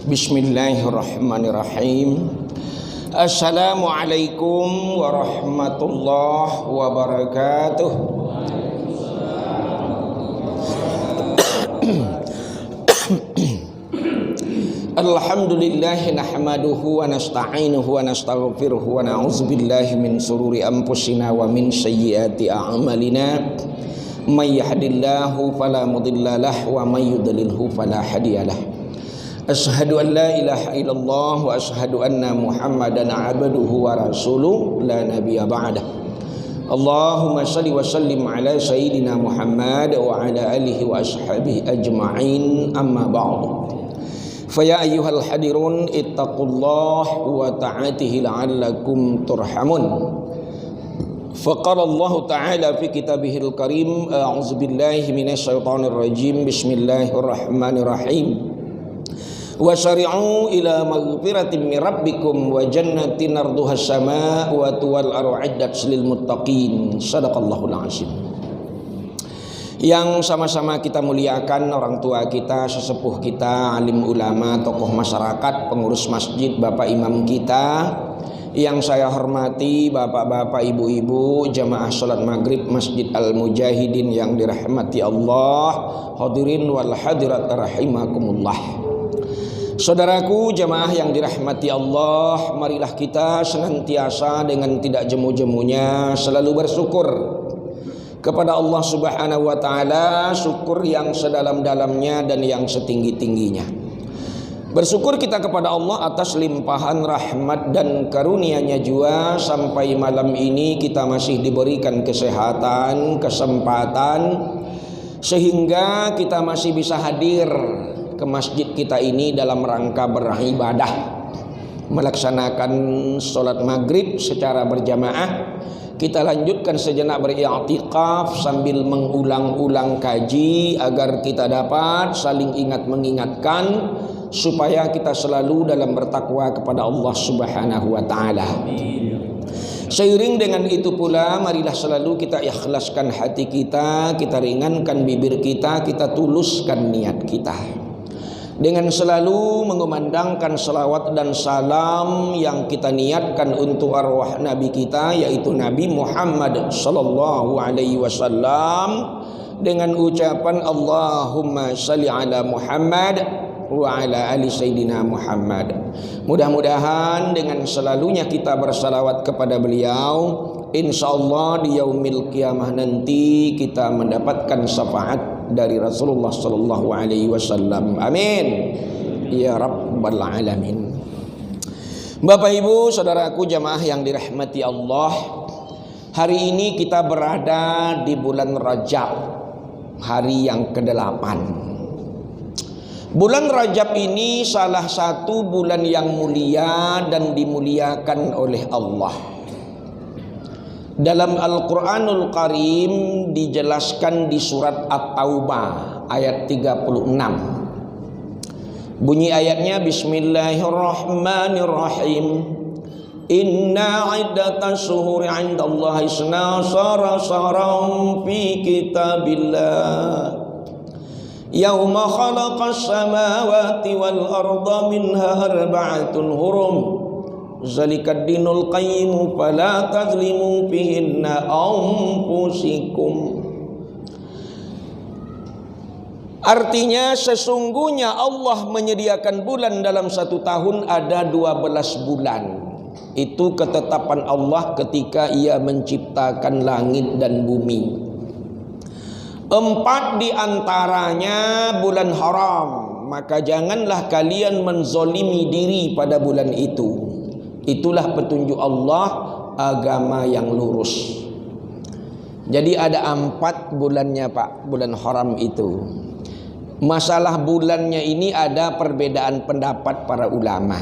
Bismillahirrahmanirrahim. Assalamualaikum warahmatullahi wabarakatuh. Alhamdulillah nahmaduhu wa nasta'inuhu wa nastaghfiruhu wa na'udzu billahi min shururi anfusina wa min sayyiati a'malina. May yahdihillahu fala mudilla lahu wa may yudlilhu fala hadiyalah. Asyhadu an la ilaha illallah wa asyhadu anna Muhammadan abduhu wa rasuluh la nabiyya ba'dah. Allahumma shalli wa sallim ala sayyidina Muhammad wa ala alihi wa ashabihi ajma'in, amma ba'du. Faya ayyuhal hadirun ittaqullah wa ta'atihi la'allakum turhamun. Faqala Allah ta'ala fi kitabihil karim, a'udzu billahi minasyaitonir rajim, bismillahirrahmanirrahim. Wa syari'u ila maghfiratin min rabbikum wa jannatin arduha as-sama' wa tuwal ar'iddat lil muttaqin. Shadaqallahul azim. Yang sama-sama kita muliakan orang tua kita, sesepuh kita, alim ulama, tokoh masyarakat, pengurus masjid, bapak imam kita. Yang saya hormati bapak-bapak, ibu-ibu, jamaah salat maghrib Masjid Al-Mujahidin yang dirahmati Allah, hadirin wal hadirat rahimakumullah. Saudaraku jamaah yang dirahmati Allah, marilah kita senantiasa dengan tidak jemu-jemunya selalu bersyukur kepada Allah Subhanahu wa taala, syukur yang sedalam-dalamnya dan yang setinggi-tingginya. Bersyukur kita kepada Allah atas limpahan rahmat dan karunia-Nya jua sampai malam ini kita masih diberikan kesehatan, kesempatan sehingga kita masih bisa hadir ke masjid kita ini dalam rangka beribadah, melaksanakan sholat maghrib secara berjamaah. Kita lanjutkan sejenak beriktikaf sambil mengulang-ulang kaji agar kita dapat saling ingat mengingatkan supaya kita selalu dalam bertakwa kepada Allah Subhanahu wa taala. Seiring dengan itu pula marilah selalu kita ikhlaskan hati kita, kita ringankan bibir kita, kita tuluskan niat kita dengan selalu mengumandangkan salawat dan salam yang kita niatkan untuk arwah Nabi kita, yaitu Nabi Muhammad sallallahu alaihi wasallam, dengan ucapan Allahumma shalli ala Muhammad wa ala ali sayyidina Muhammad. Mudah-mudahan dengan selalunya kita bersalawat kepada beliau, insyaallah di yaumil qiyamah nanti kita mendapatkan syafaat dari Rasulullah sallallahu alaihi wasallam. Amin ya rabbal alamin. Bapak Ibu, saudaraku jamaah yang dirahmati Allah, hari ini kita berada di bulan Rajab, hari yang ke-8. Bulan Rajab ini salah satu bulan yang mulia dan dimuliakan oleh Allah. Dalam Al-Quranul Karim dijelaskan di surat At-Taubah ayat 36. Bunyi ayatnya Bismillahirrahmanirrahim. Inna iddatas syuhuri 'indallahi 12 syahran fi kitabillah yauma khalaqas samawati wal arda minha arba'atun hurum. Zalikad dinul qayyim fala tazlimu fihinna anfusikum. Artinya sesungguhnya Allah menyediakan bulan dalam satu tahun ada 12 bulan. Itu ketetapan Allah ketika Ia menciptakan langit dan bumi. 4 di antaranya bulan haram, maka janganlah kalian menzolimi diri pada bulan itu. Itulah petunjuk Allah, agama yang lurus. Jadi ada 4 bulannya Pak, bulan haram itu. Masalah bulannya ini ada perbedaan pendapat para ulama.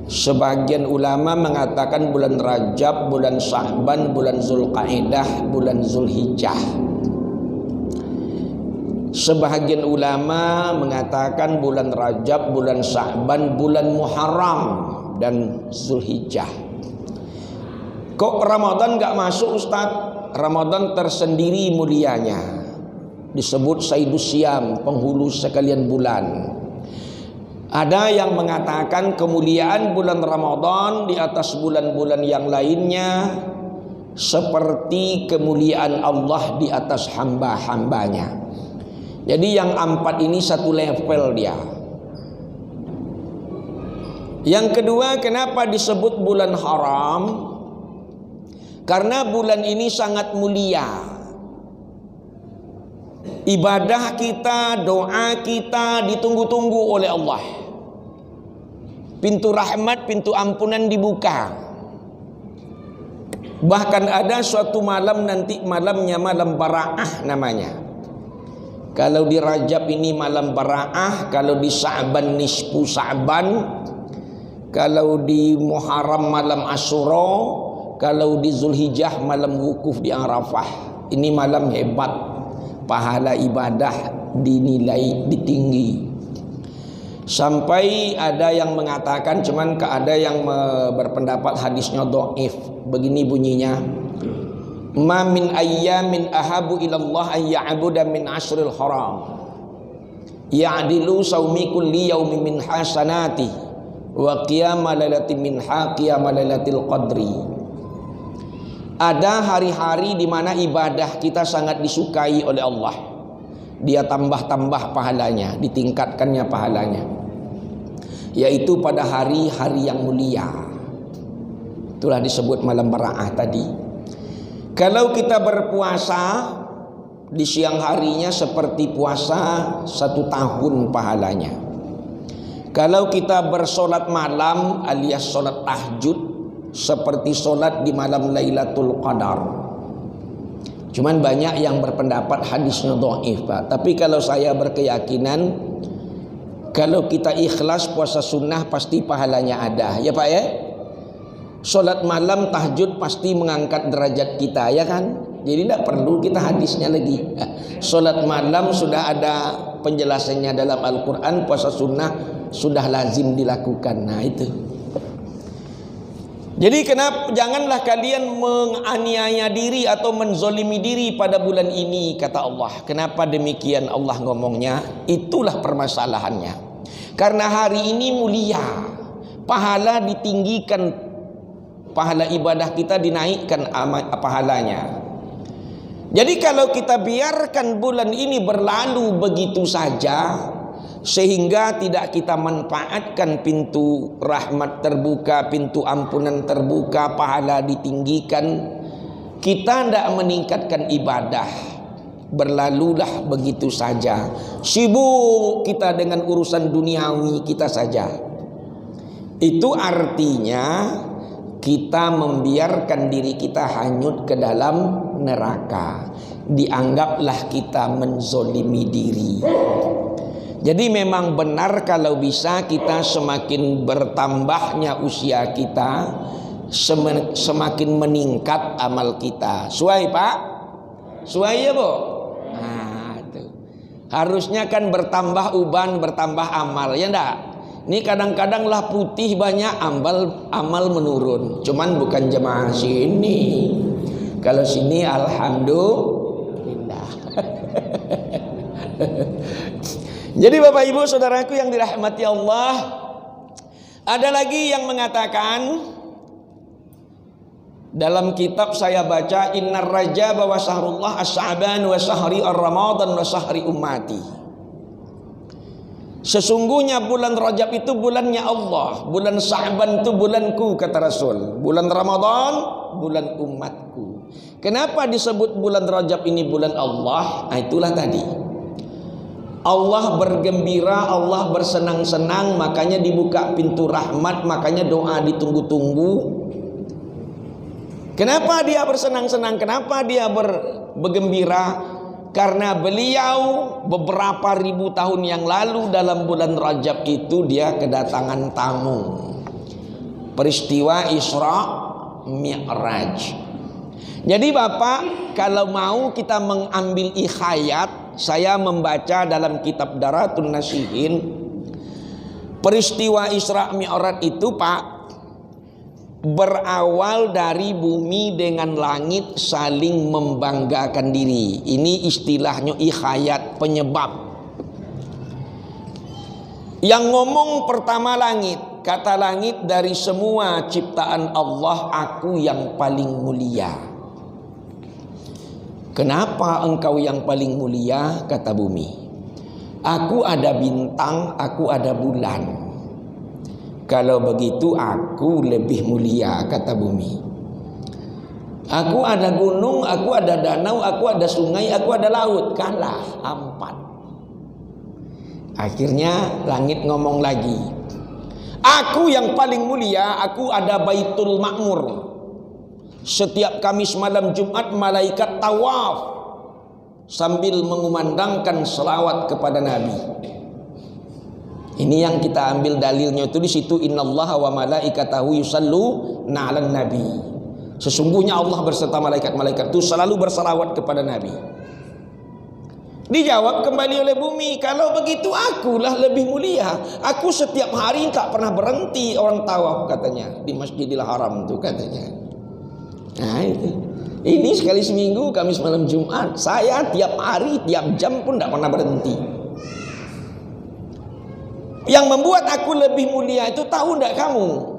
Sebagian ulama mengatakan bulan Rajab, bulan Sya'ban, bulan Zulqa'dah, bulan Zulhijjah. Sebagian ulama mengatakan bulan Rajab, bulan Sya'ban, bulan Muharram dan Zulhijjah. Kok Ramadan gak masuk Ustaz? Ramadan tersendiri mulianya. Disebut Sayyidus Syam, penghulu sekalian bulan. Ada yang mengatakan kemuliaan bulan Ramadan di atas bulan-bulan yang lainnya seperti kemuliaan Allah di atas hamba-hambanya. Jadi yang 4 ini satu level dia. Yang kedua, kenapa disebut bulan haram? Karena bulan ini sangat mulia. Ibadah kita, doa kita ditunggu-tunggu oleh Allah. Pintu rahmat, pintu ampunan dibuka. Bahkan ada suatu malam nanti, malamnya malam Bara'ah namanya. Kalau di Rajab ini malam Bara'ah, kalau di Sa'ban nisfu Sa'ban, kalau di Muharram malam Asyura, kalau di Zulhijjah malam wukuf di Arafah. Ini malam hebat, pahala ibadah dinilai tinggi. Sampai ada yang mengatakan, cuman ada yang berpendapat hadisnya dhaif. Begini bunyinya, ma min ayyamin ahabu ilallah an ya'buda min ashril haram ya'dilu sawmi kulli yawmi min hasanati wa qiyama lailatin min qiyama lailatil qadri. Ada hari-hari di mana ibadah kita sangat disukai oleh Allah. Dia tambah-tambah pahalanya, ditingkatkannya pahalanya, yaitu pada hari-hari yang mulia. Itulah disebut malam Bara'ah tadi. Kalau kita berpuasa di siang harinya seperti puasa 1 tahun pahalanya. Kalau kita bersolat malam alias solat tahajud seperti solat di malam Lailatul Qadar. Cuman banyak yang berpendapat hadisnya dhaif, Pak. Tapi kalau saya berkeyakinan, kalau kita ikhlas puasa sunnah pasti pahalanya ada, ya Pak ya. Solat malam tahajud pasti mengangkat derajat kita, ya kan. Jadi tidak perlu kita hadisnya lagi. Solat malam sudah ada penjelasannya dalam Al-Quran, puasa sunnah sudah lazim dilakukan. Nah itu. Jadi janganlah kalian menganiaya diri atau menzolimi diri pada bulan ini, kata Allah. Kenapa demikian Allah ngomongnya? Itulah permasalahannya. Karena hari ini mulia, pahala ditinggikan, pahala ibadah kita dinaikkan pahalanya. Jadi kalau kita biarkan bulan ini berlalu begitu saja, sehingga tidak kita manfaatkan pintu rahmat terbuka, pintu ampunan terbuka, pahala ditinggikan, kita tidak meningkatkan ibadah, berlalulah begitu saja, sibuk kita dengan urusan duniawi kita saja. Itu artinya kita membiarkan diri kita hanyut ke dalam neraka. Dianggaplah kita menzolimi diri. Jadi memang benar kalau bisa kita semakin bertambahnya usia kita, semakin meningkat amal kita. Suai Pak? Suai ya Bu? Nah itu. Harusnya kan bertambah uban, bertambah amal, ya enggak? Ini kadang-kadang lah putih banyak, amal menurun. Cuman bukan jemaah sini. Kalau sini alhamdulillah. Jadi Bapak Ibu Saudaraku yang dirahmati Allah, ada lagi yang mengatakan dalam kitab saya baca, innar rajab wa syahrullah as-sa'ban wa syahri ar-ramadan wa syahri ummati. Sesungguhnya bulan Rajab itu bulannya Allah, bulan Sa'ban itu bulanku, kata Rasul. Bulan Ramadan bulan umatku. Kenapa disebut bulan Rajab ini bulan Allah? Nah, itulah tadi. Allah bergembira, Allah bersenang-senang, makanya dibuka pintu rahmat, makanya doa ditunggu-tunggu. Kenapa dia bersenang-senang? Kenapa dia bergembira? Karena beliau beberapa ribu tahun yang lalu dalam bulan Rajab itu dia kedatangan tamu. Peristiwa Isra Mi'raj. Jadi Bapak, kalau mau kita mengambil ikhayat, saya membaca dalam kitab Daratun Nasihin, peristiwa Isra Mi'raj itu Pak, berawal dari bumi dengan langit saling membanggakan diri. Ini istilahnya ikhayat, penyebab. Yang ngomong pertama langit. Kata langit, dari semua ciptaan Allah, aku yang paling mulia. Kenapa engkau yang paling mulia? Kata bumi. Aku ada bintang, aku ada bulan. Kalau begitu aku lebih mulia, kata bumi. Aku ada gunung, aku ada danau, aku ada sungai, aku ada laut. Kalah, 4. Akhirnya langit ngomong lagi. Aku yang paling mulia, aku ada Baitul Ma'mur. Setiap Kamis malam Jumat malaikat tawaf sambil mengumandangkan selawat kepada Nabi. Ini yang kita ambil dalilnya itu di situ, innallaha wa malaikatahu yusalluna 'alan nabi. Sesungguhnya Allah berserta malaikat-malaikat itu selalu berselawat kepada Nabi. Dijawab kembali oleh bumi, kalau begitu akulah lebih mulia. Aku setiap hari tak pernah berhenti orang tawaf, katanya, di Masjidil Haram itu, katanya. Nah itu. Ini sekali seminggu, Kamis malam Jumat. Saya tiap hari, tiap jam pun tak pernah berhenti. Yang membuat aku lebih mulia itu tahu tidak kamu?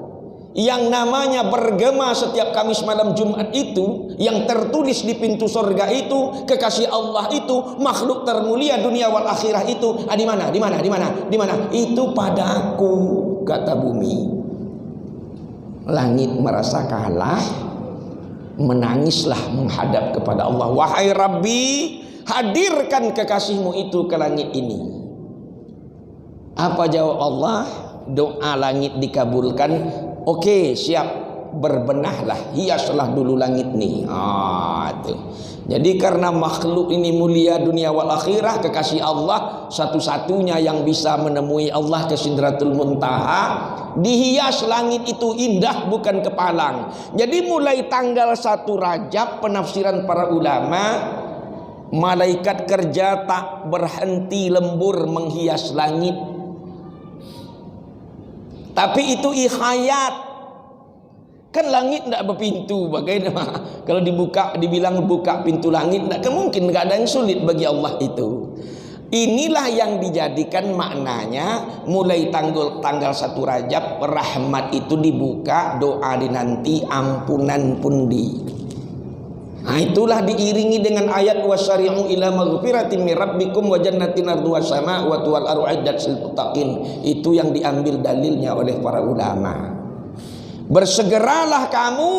Yang namanya bergema setiap Kamis malam Jumat itu, yang tertulis di pintu surga itu, kekasih Allah itu, makhluk termulia dunia wal akhirah itu, di mana? Di mana? Di mana? Di mana? Itu padaku, kata bumi. Langit merasa kalah, menangislah menghadap kepada Allah. Wahai Rabbi, hadirkan kekasihmu itu ke langit ini. Apa jawab Allah? Doa langit dikabulkan. Oke, siap, berbenahlah, hiaslah dulu langit nih. Itu. Jadi karena makhluk ini mulia dunia wal akhirah, kekasih Allah, satu-satunya yang bisa menemui Allah ke Sidratul Muntaha, dihias langit itu indah, bukan kepalang. Jadi mulai tanggal 1 Rajab, penafsiran para ulama, malaikat kerja tak berhenti lembur menghias langit. Tapi itu ikhayat. Kan langit tidak berpintu. Bagaimana kalau dibilang buka pintu langit, tidak mungkin, tidak ada yang sulit bagi Allah itu. Inilah yang dijadikan maknanya mulai tanggal 1 Rajab, rahmat itu dibuka, doa dinanti, ampunan pundi. Nah, itulah diiringi dengan ayat wasyari'u ila maghfiratin min rabbikum wa jannatin arduha samawati wal ardu uiddat lil muttaqin. Itu yang diambil dalilnya oleh para ulama. Bersegeralah kamu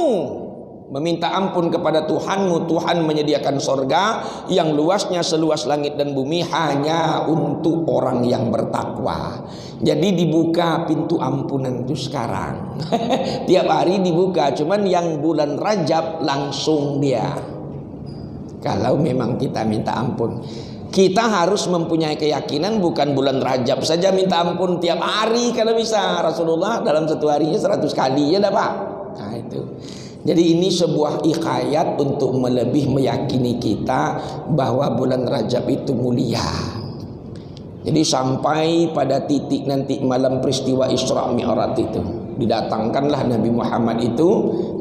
meminta ampun kepada Tuhanmu. Tuhan menyediakan sorga yang luasnya seluas langit dan bumi hanya untuk orang yang bertakwa. Jadi dibuka pintu ampunan itu sekarang. Tiap hari dibuka, cuman yang bulan Rajab langsung dia. Kalau memang kita minta ampun, kita harus mempunyai keyakinan bukan bulan Rajab saja minta ampun, tiap hari kalau bisa. Rasulullah dalam satu harinya 100 kali, ya Pak. Nah itu. Jadi ini sebuah ikhayat untuk melebih meyakini kita bahwa bulan Rajab itu mulia. Jadi sampai pada titik nanti malam peristiwa Isra Mi'raj itu, didatangkanlah Nabi Muhammad itu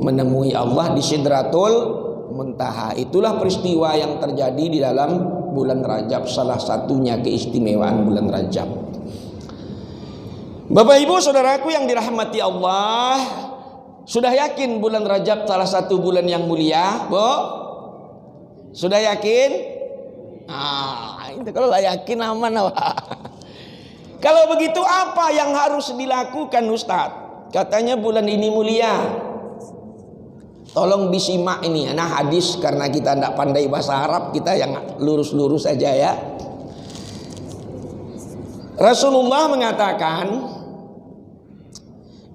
menemui Allah di Sidratul Muntaha. Itulah peristiwa yang terjadi di dalam bulan Rajab, salah satunya keistimewaan bulan Rajab. Bapak Ibu saudaraku yang dirahmati Allah, sudah yakin bulan Rajab salah satu bulan yang mulia, Bu? Sudah yakin? Itu kalau lah yakin aman. Kalau begitu apa yang harus dilakukan Ustadz? Katanya bulan ini mulia. Tolong disimak ini. Nah hadis, karena kita tidak pandai bahasa Arab, kita yang lurus-lurus saja ya. Rasulullah mengatakan,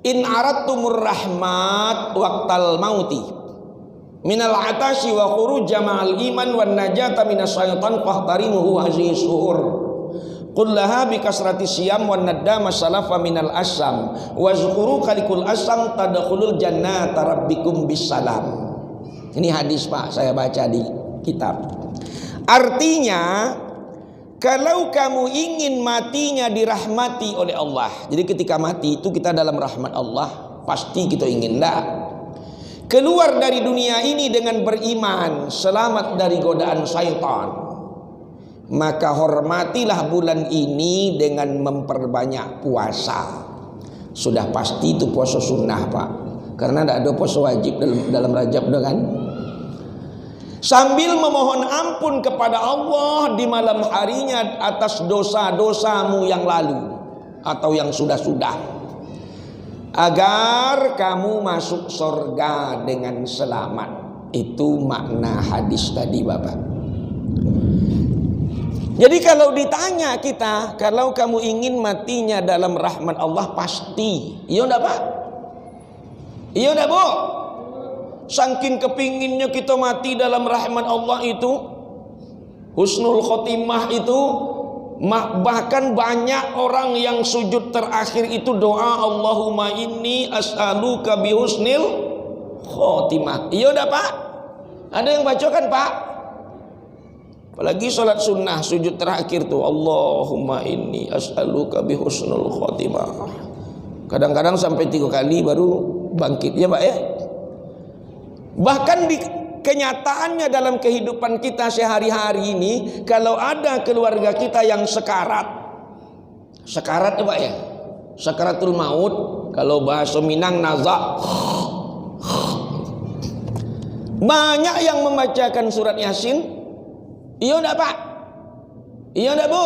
in aradtumur rahmat waqtal mauti minal atasi wa khuruja ma'al iman wan najata minas syaitan fahtarimuhu hazihi suhur kullaha bi kasrati siyam wan nadama salafa minal asam wa zukuru kalikul asam tadkhulul jannata rabbikum bisalam. Ini hadis Pak, saya baca di kitab. Artinya, kalau kamu ingin matinya dirahmati oleh Allah, jadi ketika mati itu kita dalam rahmat Allah, pasti kita ingin keluar dari dunia ini dengan beriman, selamat dari godaan syaitan. Maka hormatilah bulan ini dengan memperbanyak puasa. Sudah pasti itu puasa sunnah Pak, karena tidak ada puasa wajib dalam Rajab kan. Sambil memohon ampun kepada Allah di malam harinya atas dosa-dosamu yang lalu atau yang sudah-sudah, agar kamu masuk surga dengan selamat. Itu makna hadis tadi Bapak. Jadi kalau ditanya kita, kalau kamu ingin matinya dalam rahmat Allah, pasti iya enggak Pak? Iya enggak Bu? Saking kepinginnya kita mati dalam rahmat Allah itu, husnul khotimah itu, bahkan banyak orang yang sujud terakhir itu doa Allahumma inni as'aluka bihusnil khotimah. Iya udah Pak? Ada yang baca kan Pak? Apalagi sholat sunnah sujud terakhir tuh Allahumma inni as'aluka bihusnul khotimah. Kadang-kadang sampai 3 kali baru bangkit ya Pak ya. Bahkan di kenyataannya dalam kehidupan kita sehari-hari ini, kalau ada keluarga kita yang sekarat ya Pak ya, sakaratul maut, kalau bahasa Minang nazak, banyak yang membacakan surat Yasin. Iya enggak Pak? Iya enggak Bu?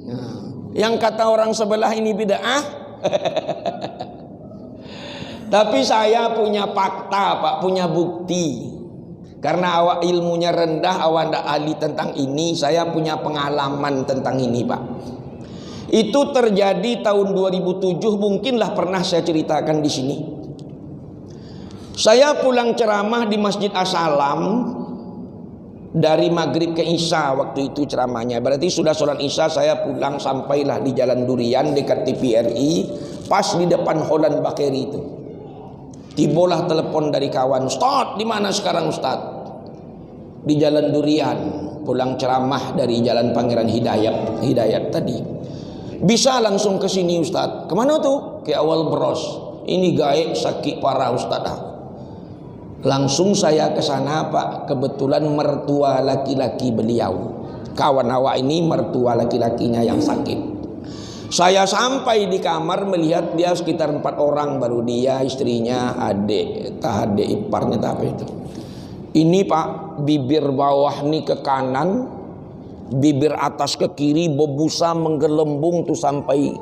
Nah, yang kata orang sebelah ini bid'ah. Tapi saya punya fakta Pak, punya bukti. Karena awak ilmunya rendah, awak tidak ahli tentang ini, saya punya pengalaman tentang ini Pak. Itu terjadi tahun 2007, mungkinlah pernah saya ceritakan di sini. Saya pulang ceramah di Masjid As-Salam dari maghrib ke isya, waktu itu ceramahnya. Berarti sudah sholat isya, saya pulang, sampailah di Jalan Durian dekat TVRI, pas di depan Holland Bakery itu. Tibalah telepon dari kawan, Ustaz, di mana sekarang Ustaz? Di Jalan Durian, pulang ceramah dari Jalan Pangeran Hidayat tadi. Bisa langsung ke sini Ustaz. Kemana tuh? Ke Awal Bros. Ini gaib sakit parah Ustaz. Langsung saya ke sana Pak. Kebetulan mertua laki-laki beliau, kawan awak ini mertua laki-lakinya yang sakit. Saya sampai di kamar melihat dia sekitar 4 orang, baru dia, istrinya, adik iparnya apa itu. Ini Pak, bibir bawah nih ke kanan, bibir atas ke kiri, bebusa menggelembung tuh sampai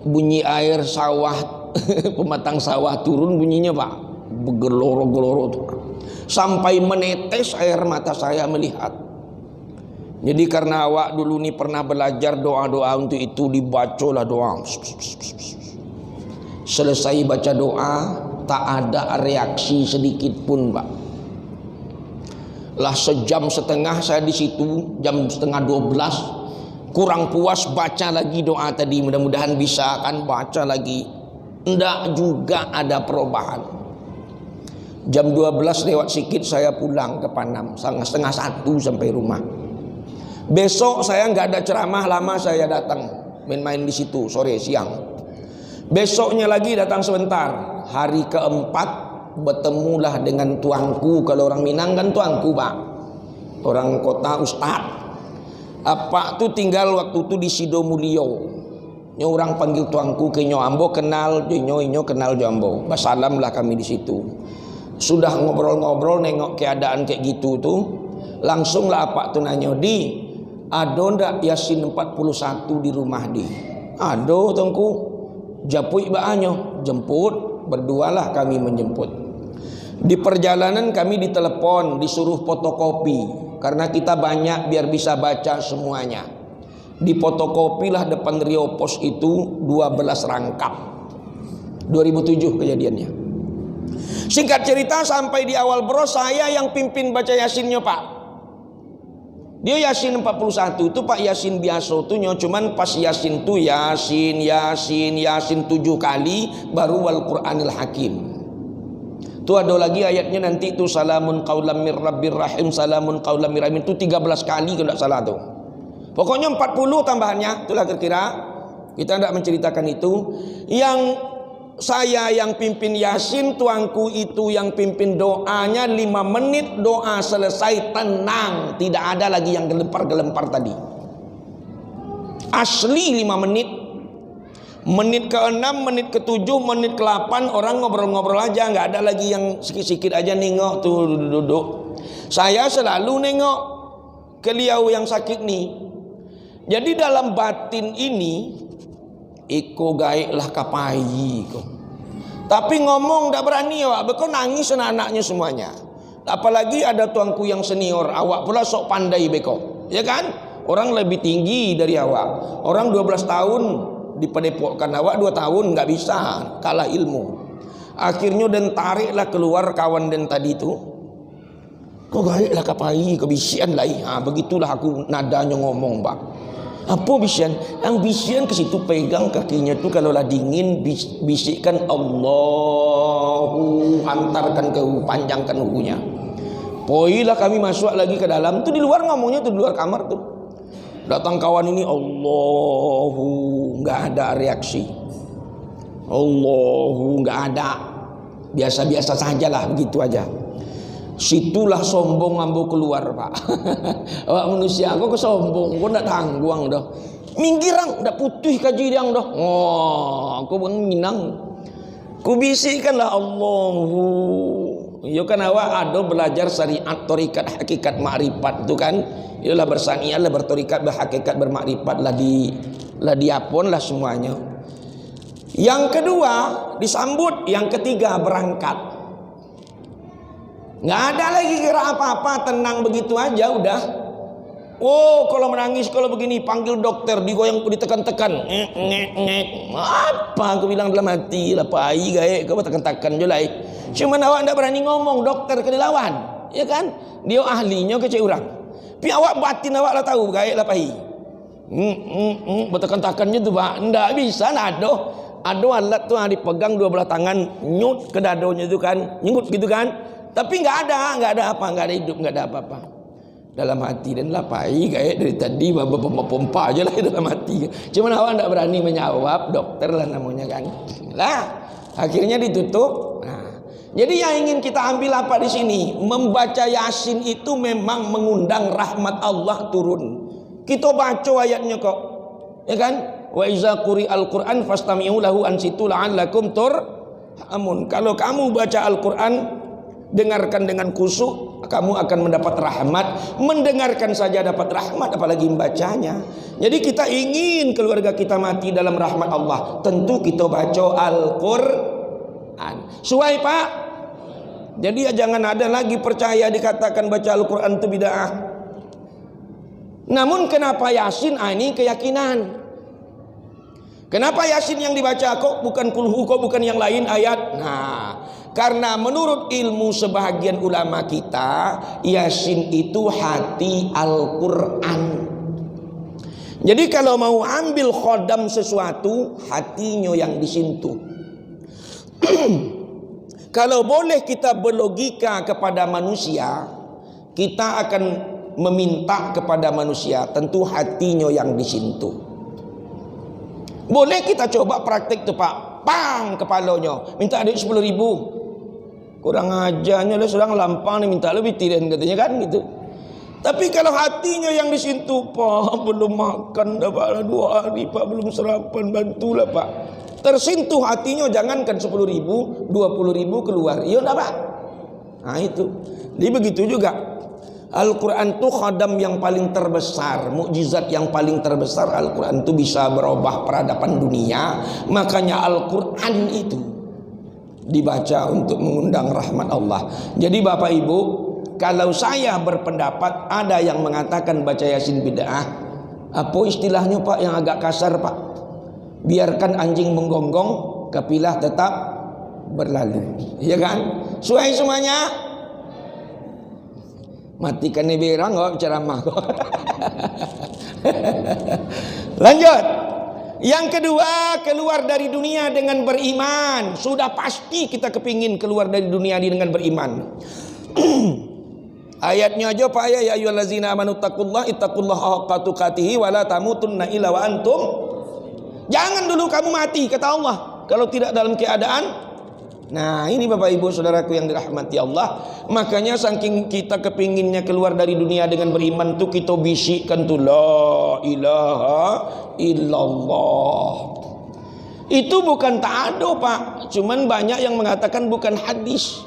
bunyi air sawah, pematang sawah turun bunyinya Pak, bergeloro-geloro tuh. Sampai menetes air mata saya melihat. Jadi karena awak dulu nih pernah belajar doa-doa untuk itu, dibacalah doa. Selesai baca doa, tak ada reaksi sedikit pun Pak. Lah sejam setengah saya di situ, jam setengah 12, kurang puas baca lagi doa tadi, mudah-mudahan bisa kan, baca lagi. Enggak juga ada perubahan. Jam 12 lewat sedikit saya pulang ke Panam, setengah 1 sampai rumah. Besok saya nggak ada ceramah lama, saya datang main-main di situ sore siang. Besoknya lagi datang sebentar. Hari keempat bertemulah dengan tuanku, kalau orang Minang kan tuanku Pak, orang kota Ustad. Apa tuh tinggal waktu itu di Sidomulyo. Nyo orang panggil tuanku ke Nyo Ambo, kenal Nyo kenal Jambo. Basalam lah kami di situ. Sudah ngobrol-ngobrol nengok keadaan kayak gitu tuh, langsung lah apa tuh nanya, di ada ndak Yasin 41 di rumah di? Ada tengku. Japui baanyo, jemput, berdualah kami menjemput. Di perjalanan kami ditelepon, disuruh fotokopi karena kita banyak biar bisa baca semuanya. Di fotokopilah depan Rio Pos itu 12 rangkap. 2007 kejadiannya. Singkat cerita, sampai di Awal Bros saya yang pimpin baca Yasinnya Pak. Dia Yasin 41 itu Pak, Yasin biasa tuh cuman pas Yasin tuh Yasin 7 kali baru wal Qur'anil Hakim. Tuh ada lagi ayatnya nanti tuh salamun qaulam mir rabbir rahim, salamun qaulam mir rahim, itu 13 kali kalau tidak salah tuh. Pokoknya 40 tambahannya, itulah kira-kira. Kita tidak menceritakan itu. Yang saya yang pimpin Yasin, tuanku itu yang pimpin doanya. 5 menit doa selesai, tenang, tidak ada lagi yang gelempar-gelempar tadi. Asli 5 menit. Menit ke-6, menit ke-7, menit ke-8 orang ngobrol-ngobrol aja, nggak ada lagi yang sikit-sikit aja nengok tuh duduk. Saya selalu nengok ke beliau yang sakit nih. Jadi dalam batin ini iko gaik lah kapai ko. Tapi ngomong ndak berani awak, beko nangis anak-anaknya semuanya. Apalagi ada tuanku yang senior, awak pula sok pandai beko. Ya kan? Orang lebih tinggi dari awak. Orang 12 tahun dipadepokkan, awak 2 tahun nggak bisa, kalah ilmu. Akhirnya dan tariklah keluar kawan dan tadi itu. Kau gaik lah kapai, kebisian lah. Begitulah aku nadanya ngomong, Pak. Apa bisian? Yang bisian ke situ pegang kakinya tuh, kalau lah dingin bisikkan Allahu, hantarkan ke panjangkan hukunya. Poilah kami masuk lagi ke dalam tuh, di luar ngomongnya tuh, di luar kamar tuh. Datang kawan ini, Allahu, nggak ada reaksi. Allahu, nggak ada. Biasa-biasa sajalah, begitu aja. Situlah sombong ambo keluar, Pak. Awak manusia, kok sombong, kok ndak tangguang dah. Minggirang, ndak putih kaji diang dah. Oh, aku bang minang. Ku bisikkanlah Allahu. Yo kan awak ada belajar syariat, torikat, hakikat, makrifat itu kan. Ialah bersaniat lah, bertorikat, berhakikat, bermakrifat lah di apon lah semuanya. Yang kedua disambut, yang ketiga berangkat. Nggak ada lagi kira apa-apa, tenang begitu aja udah. Oh, kalau menangis, kalau begini panggil dokter, digoyang, ditekan-tekan. Apa aku bilang dalam hati, lah pai gae, kau tekan-tekan julai. Cuman awak ndak berani ngomong, dokter ke dilawan, ya kan? Dia ahlinya ke cek urang. Tapi awak batin awak lah tahu gae lah pai. Bertekan-tekannya tuh, Pak. Ndak bisa, ada alat tuh yang dipegang 2 belah tangan, nyut ke dadonya itu kan, nyut gitu kan. Tapi nggak ada apa, nggak ada hidup, nggak ada apa-apa. Dalam hati dan lapai kayak dari tadi pompa aja lah dalam hati. Cuman awak nggak berani menjawab, dokter lah namanya kan. Lah akhirnya ditutup. Nah, jadi yang ingin kita ambil apa di sini? Membaca Yasin itu memang mengundang rahmat Allah turun. Kita baca ayatnya kok, ya kan? Wa iza quri'al Qur'an fastami'u lahu ansitu la'allakum turhamun. Kalau kamu baca Al-Qur'an, dengarkan dengan khusyuk, kamu akan mendapat rahmat. Mendengarkan saja dapat rahmat, apalagi membacanya. Jadi kita ingin keluarga kita mati dalam rahmat Allah, tentu kita baca Al-Quran. Suai, Pak. Jadi jangan ada lagi percaya dikatakan baca Al-Quran itu bid'ah. Namun kenapa Yasin? Ini keyakinan. Kenapa Yasin yang dibaca kok bukan kulhu, kok bukan yang lain ayat? Nah, karena menurut ilmu sebahagian ulama kita, Yasin itu hati Al-Quran. Jadi kalau mau ambil khodam sesuatu, hatinya yang disentuh. Kalau boleh kita berlogika kepada manusia, kita akan meminta kepada manusia, tentu hatinya yang disentuh. Boleh kita coba praktik tuh, Pak. Pang kepalanya, minta duit 10.000. Kurang ajarnya lah, sedang lampang nih, minta lebih tiren katanya kan gitu. Tapi kalau hatinya yang disentuh, Pak, belum makan dah Pak, 2 hari Pak, belum sarapan, bantulah Pak. Tersentuh hatinya, jangankan 10.000, 20.000 keluar. Iya enggak, Pak? Nah itu. Jadi begitu juga. Al-Quran itu khadam yang paling terbesar, mukjizat yang paling terbesar. Al-Quran itu bisa berubah peradaban dunia. Makanya Al-Quran itu dibaca untuk mengundang rahmat Allah. Jadi Bapak Ibu, kalau saya berpendapat ada yang mengatakan baca Yasin bid'ah, apa istilahnya Pak yang agak kasar Pak? Biarkan anjing menggonggong, kapilah tetap berlalu. Ya kan? Suai semuanya. Matikan nih berang kok ceramah kok. Lanjut. Yang kedua, keluar dari dunia dengan beriman. Sudah pasti kita kepingin keluar dari dunia dengan beriman. Ayatnya aja Pak, ya ayyuhallazina amanu taqullaha ittaqullaha haqqa tuqatih wa la tamutunna illa wa antum. Jangan dulu kamu mati, kata Allah. kalau tidak dalam keadaan. Nah ini Bapak Ibu Saudaraku yang dirahmati Allah. Makanya saking kita kepinginnya keluar dari dunia dengan beriman tuh, kita bisikkan tuh la ilaha illallah. Itu bukan ta'adu Pak, cuman banyak yang mengatakan bukan hadis.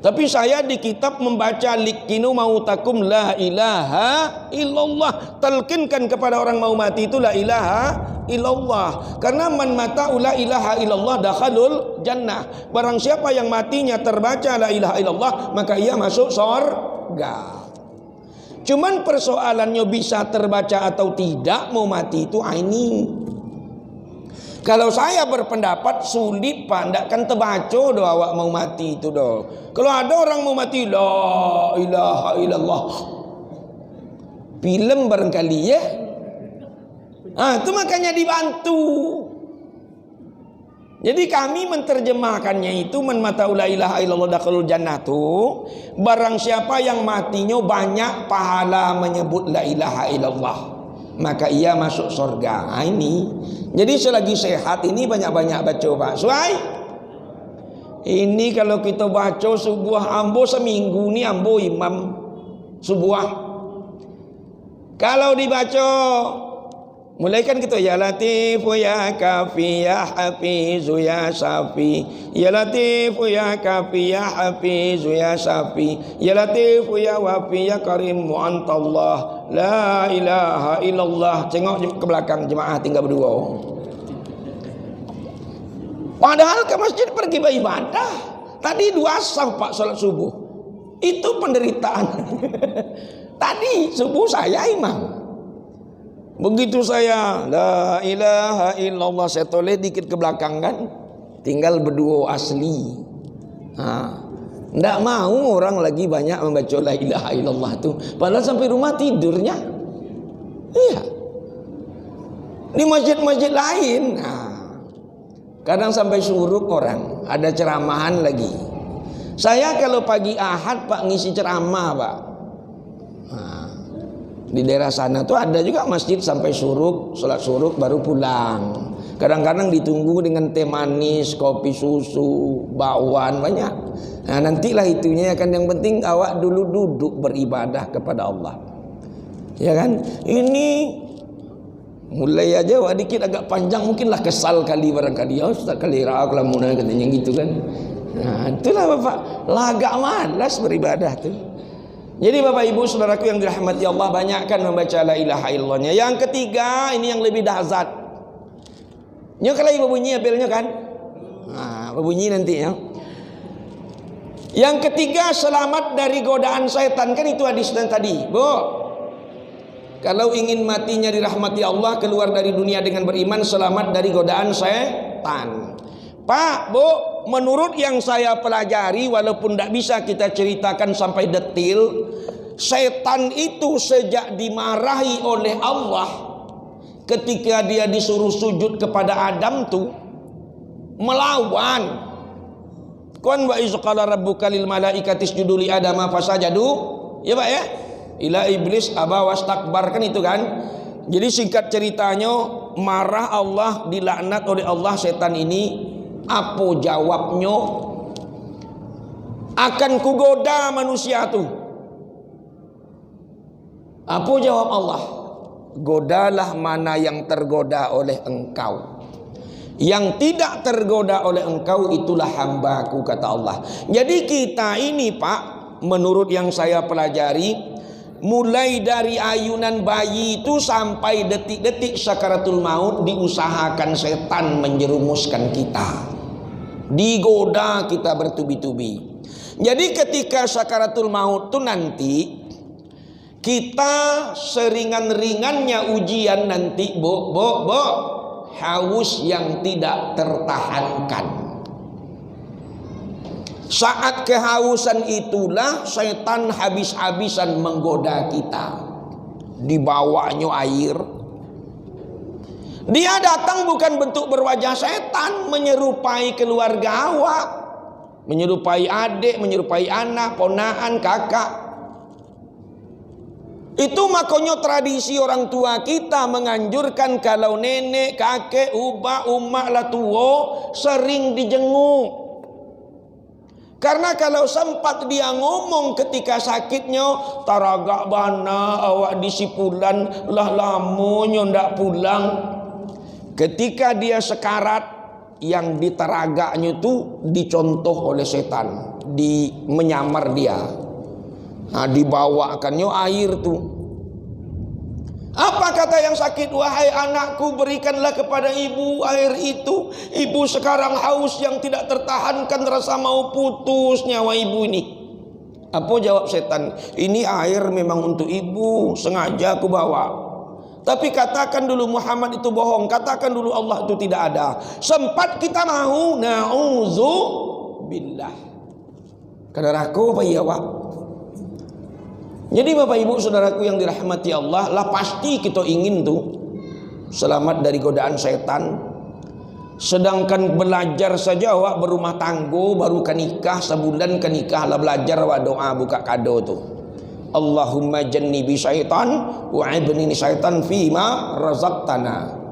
Tapi saya di kitab membaca likinu mautakum la ilaha illallah. Talkinkan kepada orang mau mati itu la ilaha illallah. Karena man mata la ilaha illallah dakhalul jannah. Barang siapa yang matinya terbaca la ilaha illallah, maka ia masuk surga. Cuman persoalannya bisa terbaca atau tidak mau mati itu ini. Kalau saya berpendapat sulit Pak, ndak kan terbaca doa awak mau mati itu doh. Kalau ada orang mau mati la ilaha illallah, film barangkali ya. Itu makanya dibantu. Jadi kami menerjemahkannya itu man mata la ilaha illallah dakhalul jannah tuh, barang siapa yang matinya banyak pahala menyebut la ilaha illallah, maka ia masuk surga. Ini. Jadi selagi sehat ini banyak-banyak baca Pak. Suai. Ini kalau kita baca sebuah ambo seminggu ni ambo imam sebuah. Kalau dibaca mulai kan gitu, ya Latifu ya Kafi ya Hafizu ya Safi, ya Latifu ya Kafi ya Hafizu ya Safi, ya Latifu ya Wafi ya Karimu antallah la ilaha illallah. Tengok ke belakang jemaah tinggal berdua. Padahal ke masjid pergi beribadah. Tadi 2 saf Pak salat subuh. Itu penderitaan. Tadi subuh saya imam. Begitu saya la ilaha illallah, saya toleh dikit ke belakang kan, tinggal berdua asli. Nggak mau orang lagi banyak membaca la ilaha illallah tuh, padahal sampai rumah tidurnya. Iya. Di masjid-masjid lain, kadang sampai suruk orang, ada ceramahan lagi. Saya kalau pagi Ahad Pak ngisi ceramah Pak. Di daerah sana tuh ada juga masjid sampai suruk, sholat suruk baru pulang. Kadang-kadang ditunggu dengan teh manis, kopi susu, bakwan banyak. Nah nantilah itunya kan, yang penting awak dulu duduk beribadah kepada Allah. Ya kan? Ini mulai aja wah dikit agak panjang, mungkinlah kesal kali barangkali. Ya Ustaz kali raak lah muna katanya gitu kan. Nah itulah Bapak, lagak malas beribadah tuh. Jadi Bapak Ibu Saudaraku yang dirahmati Allah, banyakkan membaca la ilaha illallahnya. Yang ketiga ini yang lebih dahsyat. Nyok kalau ibu bunyi apelnya kan? Bunyi nanti ya. Yang ketiga selamat dari godaan setan, kan itu hadis tadi, Bu. Kalau ingin matinya dirahmati Allah, keluar dari dunia dengan beriman, selamat dari godaan setan. Pak, Bu, menurut yang saya pelajari, walaupun tidak bisa kita ceritakan sampai detil, setan itu sejak dimarahi oleh Allah ketika dia disuruh sujud kepada Adam tuh melawan. Kan wa iz qala rabbuka lil malaikati isjudu li adama fasajadu, ya Pak ya, ila iblis aba wastakbar, kan itu kan. Jadi singkat ceritanya, marah Allah, dilaknat oleh Allah setan ini. Apa jawabnya? Akan kugoda manusia tuh. Apa jawab Allah? Godalah mana yang tergoda oleh engkau. Yang tidak tergoda oleh engkau itulah hambaku, kata Allah. Jadi kita ini Pak, menurut yang saya pelajari, mulai dari ayunan bayi itu sampai detik-detik sakaratul maut, diusahakan setan menjerumuskan kita, digoda kita bertubi-tubi. Jadi ketika sakaratul maut itu nanti, kita seringan-ringannya ujian nanti, Bu, haus yang tidak tertahankan. Saat kehausan itulah setan habis-habisan menggoda kita. Dibawanya air. Dia datang bukan bentuk berwajah setan, menyerupai keluarga awak, menyerupai adik, menyerupai anak, ponaan, kakak. Itu makanya tradisi orang tua kita menganjurkan kalau nenek, kakek, ubah, umak lah tua sering dijenguk. Karena kalau sempat dia ngomong ketika sakitnya, taragak bana awak disipulan lah lamonyo ndak pulang. Ketika dia sekarat, yang diteragaknya itu dicontoh oleh setan, menyamar dia. Nah, dibawakannya air tuh. Apa kata yang sakit? Wahai anakku, berikanlah kepada ibu air itu. Ibu sekarang haus yang tidak tertahankan, rasa mau putus nyawa ibu ini. Apa jawab setan? Ini air memang untuk ibu, sengaja aku bawa. Tapi katakan dulu Muhammad itu bohong, katakan dulu Allah itu tidak ada. Sempat kita mau, na'udzubillah. Kadaraku apa iya Pak? Jadi Bapak Ibu Saudaraku yang dirahmati Allah, lah pasti kita ingin tuh selamat dari godaan setan. Sedangkan belajar saja awak berumah tanggo, baru nikah sebulan nikah lah belajar awak doa buka kado tuh. Allahumma jannibi syaitan wa ibnini syaitan fima razaqtana.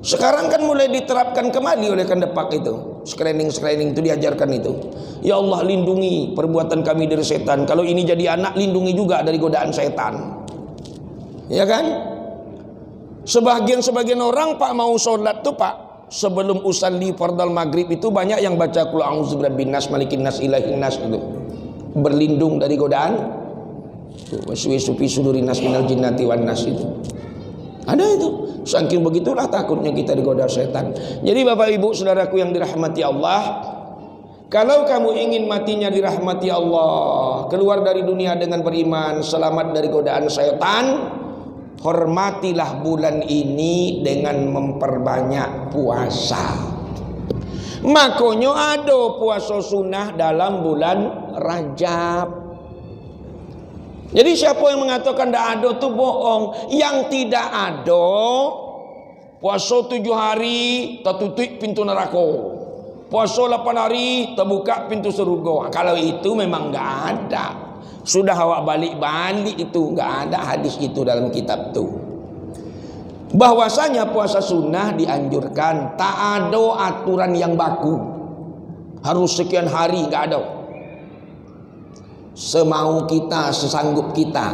Sekarang kan mulai diterapkan kembali oleh kandepak itu. Screening itu diajarkan itu. Ya Allah, lindungi perbuatan kami dari setan. Kalau ini jadi anak, lindungi juga dari godaan setan. Ya kan? Sebagian orang Pak mau sholat tuh Pak, sebelum usalli fardal maghrib itu banyak yang baca qul a'udzu birabbin nas malikin nas ilahin nas itu. Berlindung dari godaan waswisu fi sudurin nas minal jinnati wan nas itu. Ada itu. Saking begitulah takutnya kita digoda setan. Jadi Bapak Ibu Saudaraku yang dirahmati Allah, kalau kamu ingin matinya dirahmati Allah, keluar dari dunia dengan beriman, selamat dari godaan setan, hormatilah bulan ini dengan memperbanyak puasa. Makanya ada puasa sunnah dalam bulan Rajab. Jadi siapa yang mengatakan tidak ada itu bohong. Yang tidak ada puasa 7 hari tertutup pintu neraka, puasa 8 hari terbuka pintu surga. Kalau itu memang nggak ada. Sudah awak balik-balik itu nggak ada hadis itu dalam kitab itu. Bahwasanya puasa sunnah dianjurkan, tak ada aturan yang baku. Harus sekian hari, nggak ada. Semau kita, sesanggup kita.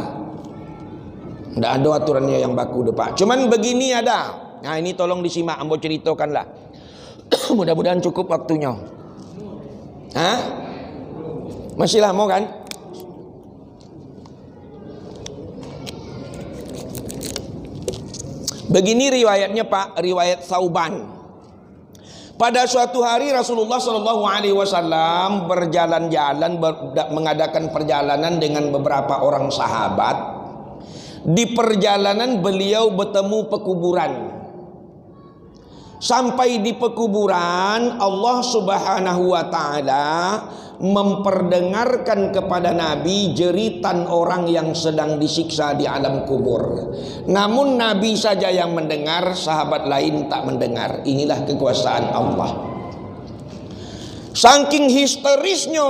Tidak ada aturannya yang baku deh Pak. Cuman begini ada. Nah ini tolong disimak, ambo ceritakanlah. Mudah-mudahan cukup waktunya. Hah? Masih lama kan? Begini riwayatnya Pak, riwayat Sauban. Pada suatu hari Rasulullah SAW berjalan-jalan, mengadakan perjalanan dengan beberapa orang sahabat. Di perjalanan beliau bertemu pekuburan. Sampai di pekuburan, Allah Subhanahu wa Ta'ala memperdengarkan kepada Nabi jeritan orang yang sedang disiksa di alam kubur. Namun Nabi saja yang mendengar, sahabat lain tak mendengar. Inilah kekuasaan Allah. Saking histerisnya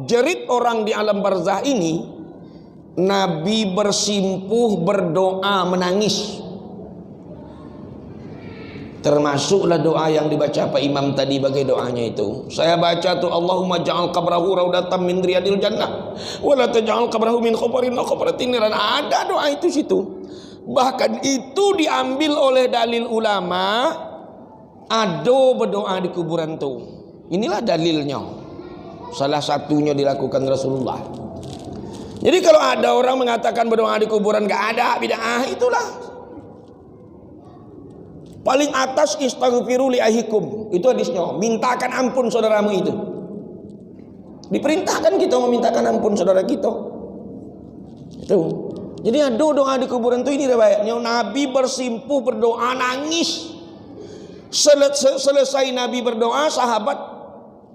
jerit orang di alam barzah ini, Nabi bersimpuh, berdoa, menangis. Termasuklah doa yang dibaca Pak Imam tadi. Bagai doanya itu saya baca tuh, Allahumma ja'al qabrahu raudatan min riyadil jannah wa la taj'al qabrahu min khubarin wa khubaratin niran. Ada doa itu situ. Bahkan itu diambil oleh dalil ulama. Ada berdoa di kuburan tuh. Inilah dalilnya. Salah satunya dilakukan Rasulullah. Jadi kalau ada orang mengatakan berdoa di kuburan gak ada, bid'ah, itulah. Paling atas istaghfiru li ahikum. Itu hadisnya. Mintakan ampun saudaramu itu. Diperintahkan kita memintakan ampun saudara kita. Itu. Jadi ada doa di kuburan itu, ini riwayatnya. Nabi bersimpuh berdoa, nangis. Selesai Nabi berdoa, sahabat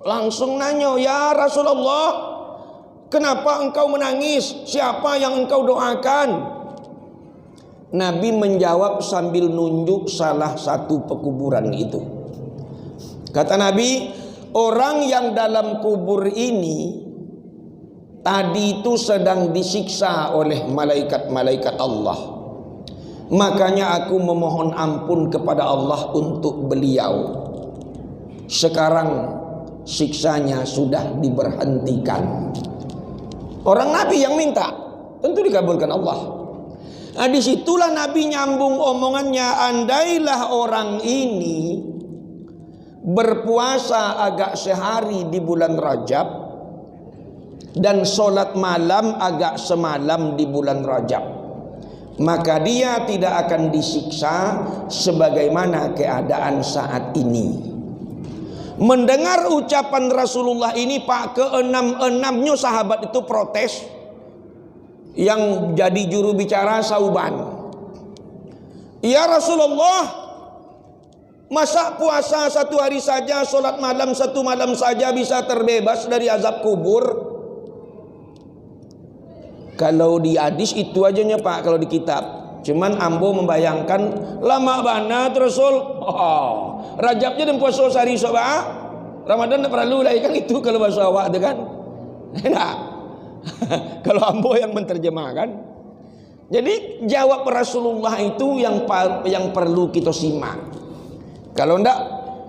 langsung nanya, "Ya Rasulullah, kenapa engkau menangis? Siapa yang engkau doakan?" Nabi menjawab sambil nunjuk salah satu pekuburan itu. Kata Nabi, orang yang dalam kubur ini tadi itu sedang disiksa oleh malaikat-malaikat Allah. Makanya aku memohon ampun kepada Allah untuk beliau. Sekarang siksanya sudah diberhentikan. Orang Nabi yang minta, tentu dikabulkan Allah. Nah, disitulah Nabi nyambung omongannya. Andailah orang ini berpuasa agak sehari di bulan Rajab dan sholat malam agak semalam di bulan Rajab, maka dia tidak akan disiksa sebagaimana keadaan saat ini. Mendengar ucapan Rasulullah ini, Pak, keenam-enamnya sahabat itu protes. Yang jadi juru bicara Sauban, ya Rasulullah, masa puasa satu hari saja, sholat malam satu malam saja bisa terbebas dari azab kubur? Kalau di hadis itu ajanya Pak, kalau di kitab. Cuman ambo membayangkan lama banget Rasul. Rajabnya dan puasa sehari soba. Ramadan tak perlu lah kan itu kalau bahasa awak itu kan. Enak. Kalau ambo yang menerjemahkan. Jadi jawab Rasulullah itu yang perlu kita simak. Kalau enggak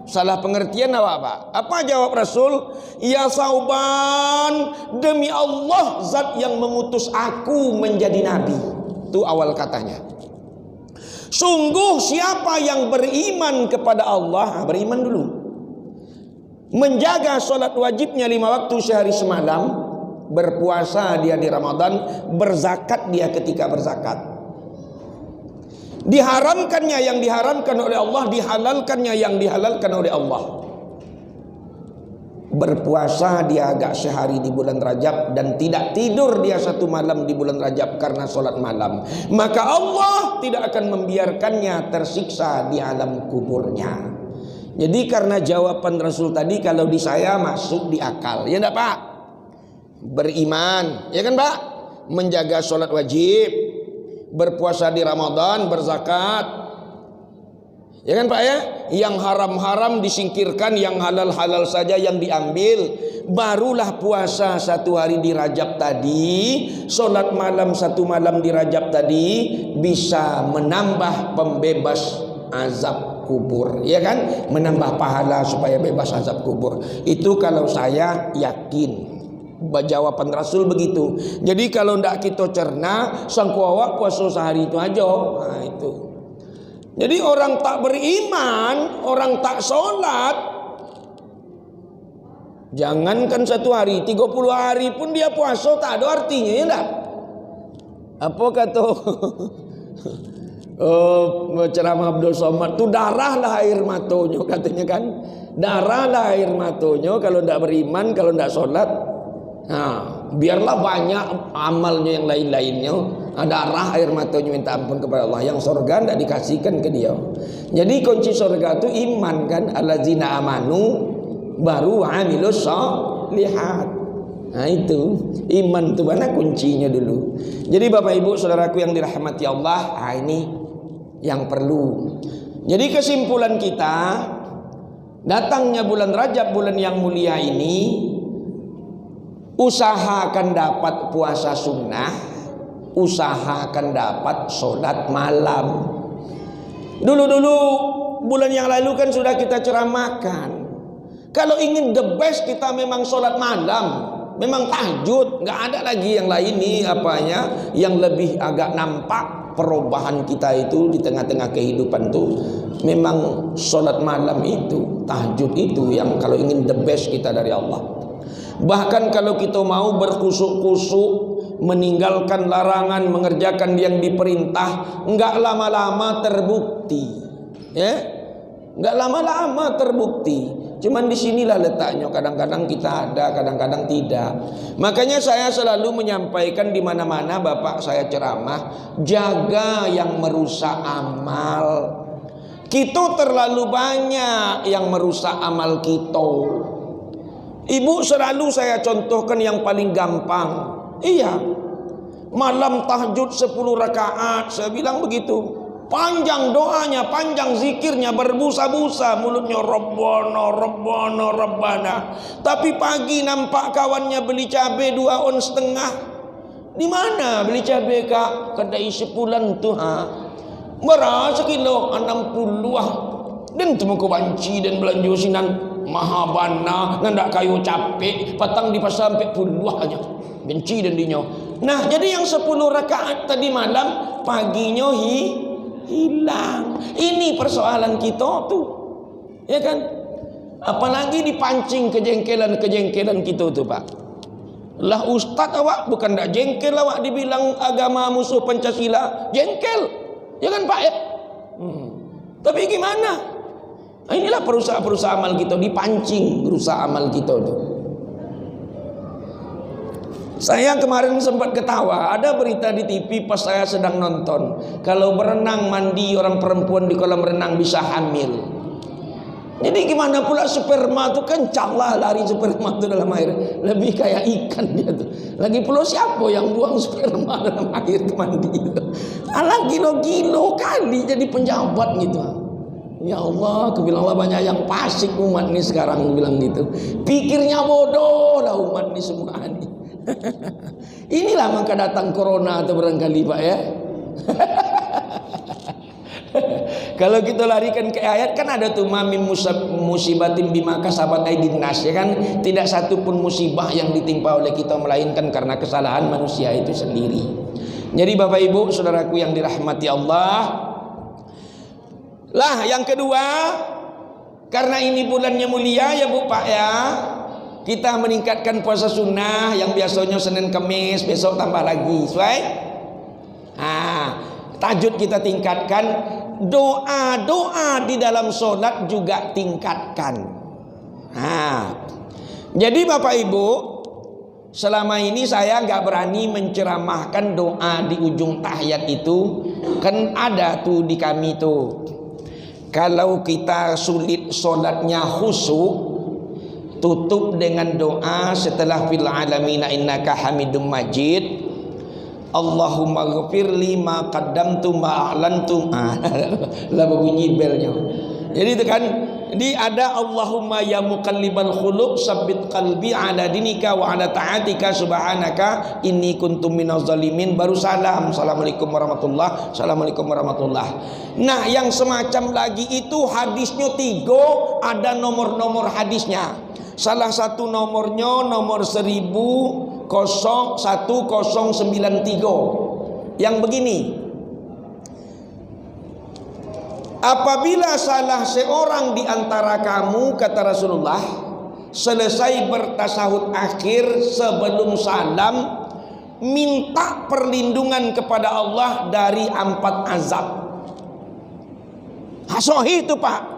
salah pengertian apa? Apa jawab Rasul? Ya Sauban, demi Allah zat yang mengutus aku menjadi nabi. Itu awal katanya. Sungguh siapa yang beriman kepada Allah, beriman dulu, menjaga sholat wajibnya 5 waktu sehari semalam, berpuasa dia di Ramadan, berzakat dia ketika berzakat, diharamkannya yang diharamkan oleh Allah, dihalalkannya yang dihalalkan oleh Allah, berpuasa dia agak sehari di bulan Rajab dan tidak tidur dia satu malam di bulan Rajab karena sholat malam, maka Allah tidak akan membiarkannya tersiksa di alam kuburnya. Jadi karena jawaban Rasul tadi, kalau di saya masuk di akal, ya enggak Pak? Beriman, ya kan Pak? Menjaga sholat wajib, berpuasa di Ramadan, berzakat, ya kan Pak ya? Yang haram-haram disingkirkan, yang halal-halal saja yang diambil. Barulah puasa satu hari di Rajab tadi, sholat malam satu malam di Rajab tadi bisa menambah pembebas azab kubur, ya kan? Menambah pahala supaya bebas azab kubur. Itu kalau saya yakin. Jawaban Rasul begitu. Jadi kalau ndak kita cerna, sangkuawak puasa sehari itu aja. Nah itu. Jadi orang tak beriman, orang tak sholat, jangankan satu hari, 30 hari pun dia puasa tak ada artinya, ya enggak? Apa kata ceramah Abdul Somad itu, darah lah air matonya katanya kan. Darah lah air matonya kalau ndak beriman, kalau ndak sholat. Nah, biarlah banyak amalnya yang lain-lainnya, darah air matanya minta ampun kepada Allah, yang surga tidak dikasihkan ke dia. Jadi kunci surga itu iman kan, allazina amanu baru amilus sholihat. Nah itu iman itu mana kuncinya dulu. Jadi Bapak Ibu saudaraku yang dirahmati Allah, ini yang perlu. Jadi kesimpulan kita, datangnya bulan Rajab, bulan yang mulia ini, usahakan dapat puasa sunnah, usahakan dapat sholat malam. Dulu-dulu bulan yang lalu kan sudah kita ceramahkan, kalau ingin the best kita memang sholat malam, memang tahajud, nggak ada lagi yang lain nih apanya yang lebih agak nampak perubahan kita itu di tengah-tengah kehidupan tuh. Memang sholat malam itu, tahajud itu yang kalau ingin the best kita dari Allah. Bahkan kalau kita mau berkusuk-kusuk, meninggalkan larangan, mengerjakan yang diperintah, enggak lama-lama terbukti, ya, enggak lama-lama terbukti. Cuman disinilah letaknya, kadang-kadang kita ada, kadang-kadang tidak. Makanya saya selalu menyampaikan di mana-mana Bapak saya ceramah, jaga yang merusak amal. Kita terlalu banyak yang merusak amal kita. Ibu selalu saya contohkan yang paling gampang. Iya, malam tahajud 10 rakaat, saya bilang begitu. Panjang doanya, panjang zikirnya, berbusa-busa mulutnya, Rabbana, Rabbana, Rabbana. Tapi pagi nampak kawannya beli cabai 2 on setengah. Di mana beli cabai kak? Kedai sepulan tu ha. Berapa kilo? 60 Dan temu ke banci dan belanja sinan mahabana, nandak kayu capek, patang di pasar sampai puluh aja. Benci dan dinyo. Nah, jadi yang 10 rakaat tadi malam, paginya hilang. Ini persoalan kita tuh, ya kan? Apalagi dipancing kejengkelan kita tuh pak. Lah ustaz awak bukan dak jengkel, awak dibilang agama musuh Pancasila, jengkel, ya kan pak ya? Tapi gimana? Nah, inilah perusahaan amal kita, dipancing berusaha amal kita tuh. Saya kemarin sempat ketawa, ada berita di TV pas saya sedang nonton, kalau berenang mandi orang perempuan di kolam renang bisa hamil. Jadi gimana pula sperma itu kencang lah lari sperma itu dalam air, lebih kayak ikan dia tuh. Lagi pula siapa yang buang sperma dalam air ke mandi itu? Alah gilo-gilo kali jadi penjabat gitu. Ya Allah, aku bilang Allah banyak yang fasik umat ini sekarang, aku bilang gitu. Pikirnya bodoh lah umat ini semua ini. Inilah maka datang corona atau barangkali pak ya. Kalau kita larikan ke ayat kan ada tuh mamim musibatin bima kasabat aydin nas, ya kan? Tidak satu pun musibah yang ditimpa oleh kita melainkan karena kesalahan manusia itu sendiri. Jadi Bapak Ibu saudaraku yang dirahmati Allah, lah yang kedua, karena ini bulannya mulia ya Bu Pak ya, kita meningkatkan puasa sunnah yang biasanya Senin Kamis, besok tambah lagi, sesuai? Tahajud kita tingkatkan, doa-doa di dalam sholat juga tingkatkan. Jadi Bapak Ibu, selama ini saya nggak berani menceramahkan doa di ujung tahiyat itu, kan ada tuh di kami tuh. Kalau kita sulit sholatnya khusyuk, tutup dengan doa setelah fil alamina innaka hamidum majid, Allahumma ghafirli ma qaddamtu ma a'lantu. Lah bunyi belnya. Jadi itu kan ada Allahumma ya muqallibal qulub sabbit qalbi ala dinika wa ala ta'atika subhanaka inni kuntum minaz zalimin, baru salam, assalamualaikum warahmatullah, assalamualaikum warahmatullah. Nah, yang semacam lagi itu hadisnya 3, ada nomor-nomor hadisnya. Salah satu nomornya nomor 101093 yang begini: apabila salah seorang di antara kamu, kata Rasulullah, selesai bertasahud akhir sebelum salam, minta perlindungan kepada Allah dari 4 azab. Sahih itu Pak.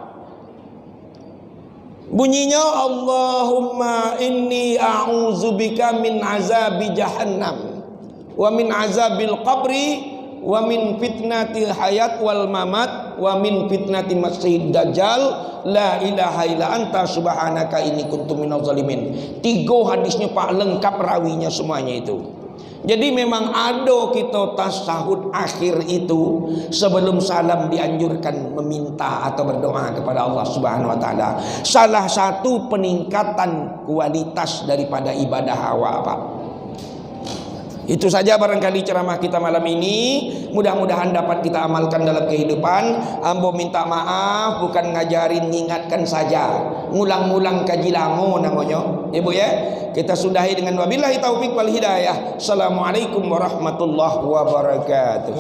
Bunyinya Allahumma inni a'udzubika min azabi jahannam wa min azabil qabri wa min fitnatil hayat wal mamat wa min fitnati masihid dajjal la ilaha illa anta subhanaka inni kuntu minaz zalimin. 3 hadisnya Pak, lengkap rawinya semuanya itu. Jadi memang ada kita tasahud akhir itu sebelum salam dianjurkan meminta atau berdoa kepada Allah Subhanahu wa taala. Salah satu peningkatan kualitas daripada ibadah awak Pak. Itu saja barangkali ceramah kita malam ini, mudah-mudahan dapat kita amalkan dalam kehidupan. Ambo minta maaf, bukan ngajarin, ngingatkan saja, ngulang-ngulang kaji lamo namanya, ibu ya. Kita sudahi dengan wabillahi taufik wal hidayah. Assalamualaikum warahmatullahi wabarakatuh.